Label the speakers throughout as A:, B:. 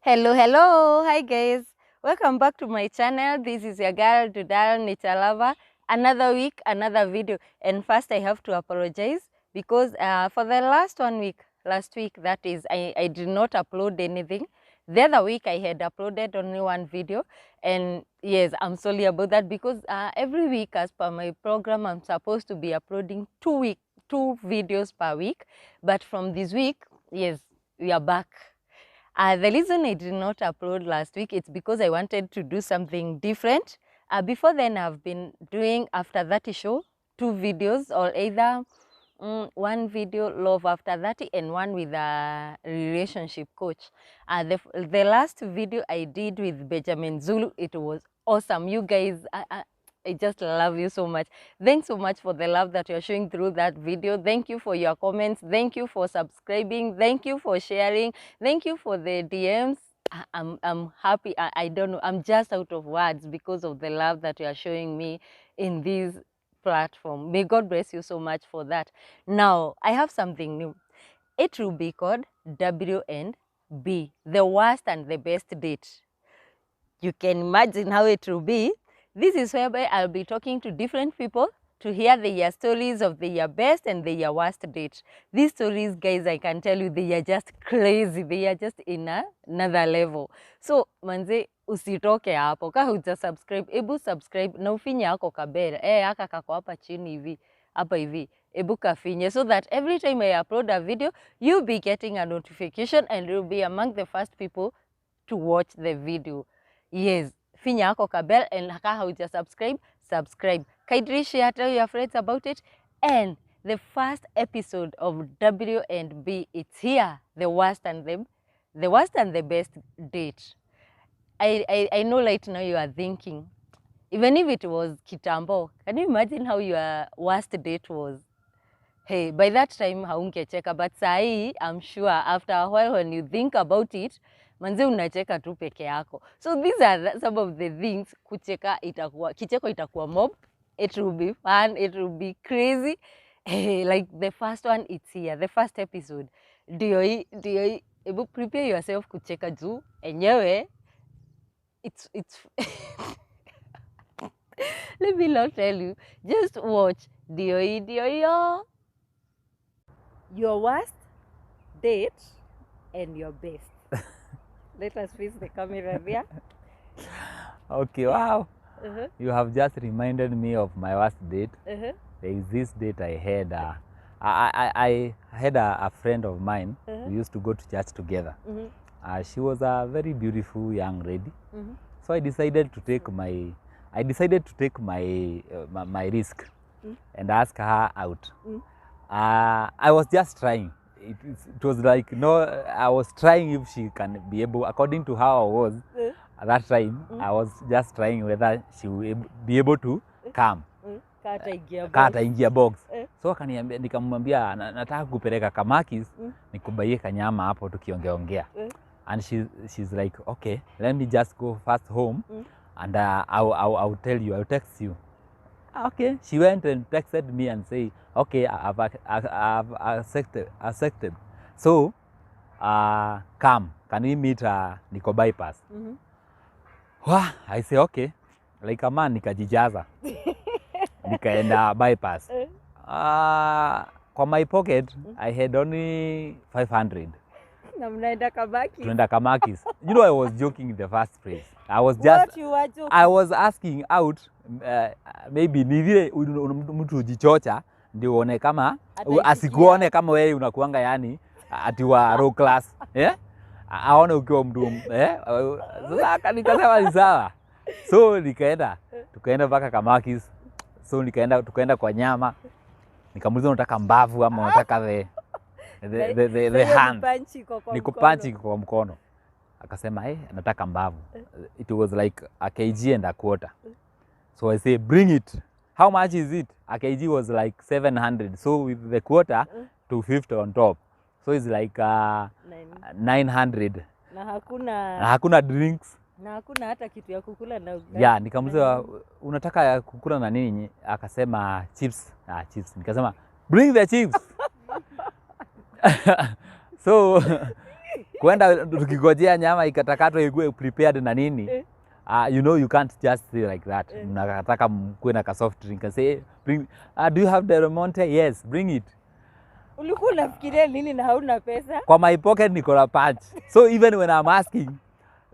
A: Hello, hi guys, welcome back to my channel. This is your girl Dudal Nature Lover. Another week, another video. And first I have to apologize because for the last week that is, I did not upload anything. The other week I had uploaded only one video, and yes, I'm sorry about that because every week as per my program I'm supposed to be uploading two videos per week, but from this week, yes, we are back. The reason I did not upload last week, it's because I wanted to do something different. Before then, I've been doing After 30 show, 2 videos, or either one video, Love After 30, and one with a relationship coach. The last video I did with Benjamin Zulu, it was awesome. You guys, I just love you so much. Thanks so much for the love that you're showing through that video. Thank you for your comments. Thank you for subscribing. Thank you for sharing. Thank you for the DMs. I'm happy. I don't know. I'm just out of words because of the love that you are showing me in this platform. May God bless you so much for that. Now, I have something new. It will be called W&B, the worst and the best date. You can imagine how it will be. This is whereby I'll be talking to different people to hear their stories of their best and their worst date. These stories, guys, I can tell you, they are just crazy. They are just in another level. So, manze, usitoke hapo. Ka huja subscribe, ebu subscribe na ufinye hako kabere. Haka kako hapa chini hivi, hapa hivi. Ebu kafinye, so that every time I upload a video, you'll be getting a notification and you'll be among the first people to watch the video. Yes, finya ako kabel, and haka hauja subscribe. Kindly share, tell your friends about it. And the first episode of W&B, it's here. The worst and the best date. I know right now you are thinking, even if it was kitambo, can you imagine how your worst date was? Hey, by that time haungecheka, but sahi, I'm sure after a while when you think about it, manze unacheka tu peke yako. So these are some of the things. Kicheko itakuwa mob. It will be fun. It will be crazy. Hey, like the first one, it's here. The first episode. Dioi, ebu prepare yourself kucheka juu. Enyewe, it's let me not tell you. Just watch. Dioi, yo. Your worst date and your best. Let us face the camera there.
B: Okay, wow. You have just reminded me of my worst date. There is this date I had. I had a friend of mine. We used to go to church together. She was a very beautiful young lady. So I decided to take my my risk and ask her out. I was just trying. It was like, no, I was trying if she can be able, according to how I was at that time, I was just trying whether she will be able to come. Kata ingia box. So akaniambia, nikamwambia nataka kupeleka Kamakis, nikubaie kanyama hapo tukiongea. And she's like, okay, let me just go first home and I'll tell you, I'll text you. Okay, she went and texted me and say, okay, I've accepted. So, come, can we meet Niko bypass? Wah, I say, okay. Like a man, nikajijaza. Nikaenda bypass. Kwa my pocket, I had only 500. Tunaenda Kamakis. You know, I was joking in the first place. I was just, I was asking out, maybe ni vile mtu ujichocha ndio uone kama asikuone kama wewe unakuanga yani ati wa low class, aone ukiwa mtu sasa nikasema ni sawa. So tukaenda mpaka Kamakis. So tukaenda kwa nyama, nikamuuliza unataka mbavu ama unataka the hand, nikupanchi kwa mkono. Akasema nataka mbavu. It was like a kg and a quarter. So I say, bring it. How much is it? A kg was like 700. So with the quarter, 250 on top. So it's like 900.
A: Na
B: hakuna drinks.
A: Na hakuna hata kitu ya kukula na ugali.
B: Yeah, nikamuuliza unataka kukula na nini? Akasema chips. Chips. Nikasema, bring the chips. So kwenda tukigojea nyama ikatakatwa ikuwe prepared na nini. You know you can't just say like that. Mnataka mkuwe na ka soft drink and say bring do you have Del Monte? Yes, bring it.
A: Ulikuwa unafikiria nini na hauna pesa?
B: Kwa my pocket niko na punch. So even when I'm asking,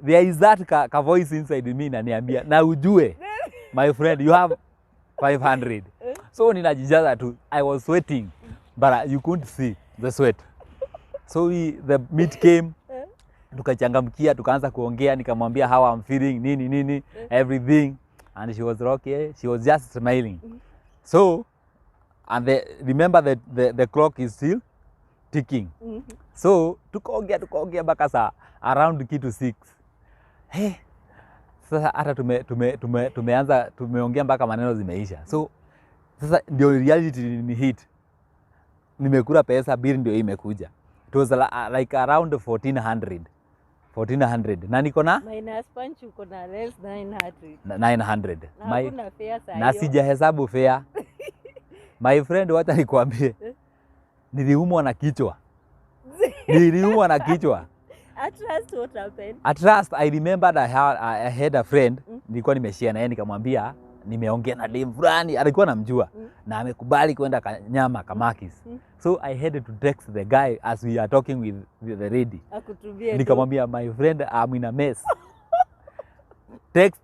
B: there is that ka voice inside me inaniambia na ujue my friend you have 500. So ninajijaza tu. I was sweating but you couldn't see the sweat. So the meat came, tukachangamkia, tukaanza kuongea, nikamwambia how I'm feeling, nini, everything, and she was okay, she was just smiling. So, and remember that the clock is still ticking. So, tukaongea mpaka saa around kitu 6. Hey, sasa hata tumeongea mpaka maneno zimeisha. So, sasa ndio reality ni hit. Nimekula pesa, bill ndio imekuja. It was like around 1400. Na niko na
A: minus punch uko na less
B: 900.
A: Hakuna fare saa
B: na sijahesabu fare. My friend, wacha nikwambie, niliumwa na kichwa.
A: At last what happened?
B: At last I remembered I had a friend, nilikuwa nimeshare na yeye, nikamwambia nimeongea na dem fulani, alikuwa namjua na amekubali kwenda nyama Kamakis. So I had to text the guy as we are talking with the lady. Nikamwambia my friend, I'm in a mess. Text,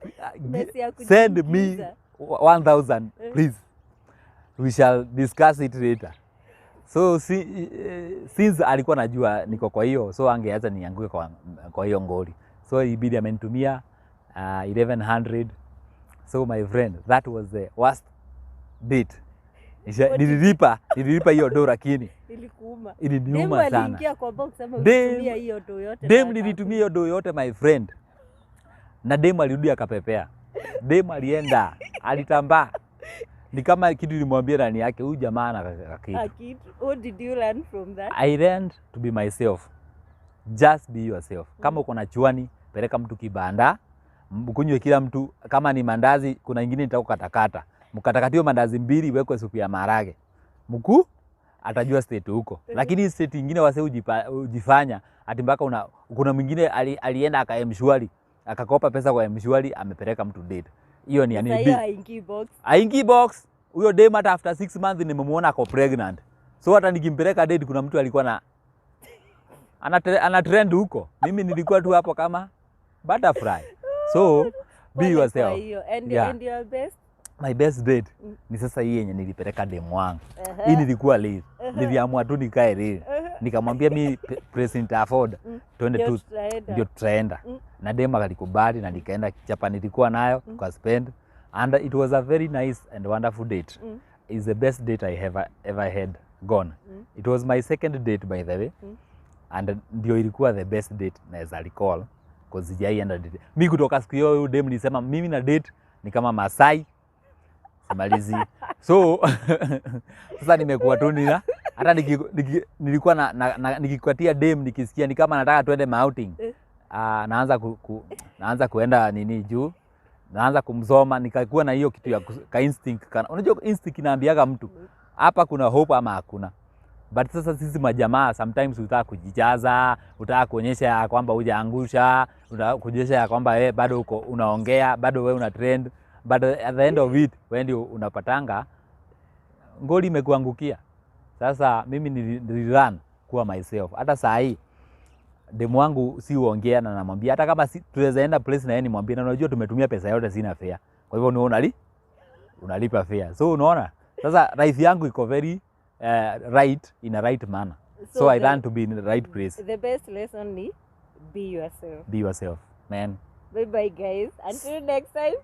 B: send me 1000 please. We shall discuss it later. So since alikuwa najua niko kwa hiyo, so angeacha nianguke kwa hiyo ngoli. So ibidi amenitumia 1100. So my friend, that was the worst date. Nililipa hiyo do, lakini iliniuma sana.
A: Aliingia kwa box ama ulitumia hiyo do yote?
B: Dem nilitumia hiyo do yote my friend. Na dem alirudi akapepea. Dem alienda, alitambaa. Ni kama kitu nilimwambia ndani yake, huyu jamaa ana kitu.
A: What did you learn from that?
B: I learned to be myself. Just be yourself. Kama uko na chuani, peleka mtu kibanda. Mkunywe kila mtu, kama ni mandazi, kuna ingine nitakukatakata. Mkatakatio mandazi 2, wekwe supu ya maharage. Mkuu atajua state huko. Lakini state nyingine wase ujifanya ati mpaka kuna mwingine alienda aka-Mshwari, akakopa pesa kwa Mshwari, amepeleka mtu date. Hiyo ni yani haingii box. Huyo dem hata after 6 months nimemuona ako pregnant. So hata nikimpeleka date kuna mtu alikuwa na ana trend huko. Mimi nilikuwa tu hapo kama butterfly. So be yourself.
A: And your best?
B: My best date ni sasa hii yenye nilipeleka demu wangu. Hii nilikuwa late. Niliamua tu nikae late. Nikamwambia mimi present afford 22 ndio tutaenda. Na demu akalikubali na nikaenda Japan, nilikuwa nayo kwa spend, and it was a very nice and wonderful date. It's the best date I ever had gone. It was my second date by the way. And ndio ilikuwa the best date naweza recall because sijaienda date. Mimi kutoka siku hiyo dem nilisema mimi na date ni kama Masai simalizi. So sasa nimekuwa tu nina hata nilikuwa nikikwatia dem nikisikia ni kama nataka tuende outing. Naanza kuenda nini juu. Naanza kumsoma, nikakuwa na hiyo kitu ya ka instinct. Unajua instinct inaambiaga mtu hapa kuna hope ama hakuna. But sasa sisi majamaa sometimes utaka kujijaza, utaka kuonyesha kwamba hujaangusha, utaka kuonyesha kwamba bado uko unaongea, bado wewe una trend, but at the end of it wewe ndio unapatanga ngoli imekuangukia. Sasa mimi nililearn kuwa myself. Hata saa hii demu wangu si uongea na namwambia hata kama tuweza enda place na yeye nimwambie na unajua tumetumia pesa yote sina fare. Kwa hivyo unaona unalipa fare. So unaona sasa life yangu iko very right in a right manner. So I learned to be in the right place.
A: The best lesson is be yourself.
B: Be yourself, man.
A: Bye bye guys. Until next time.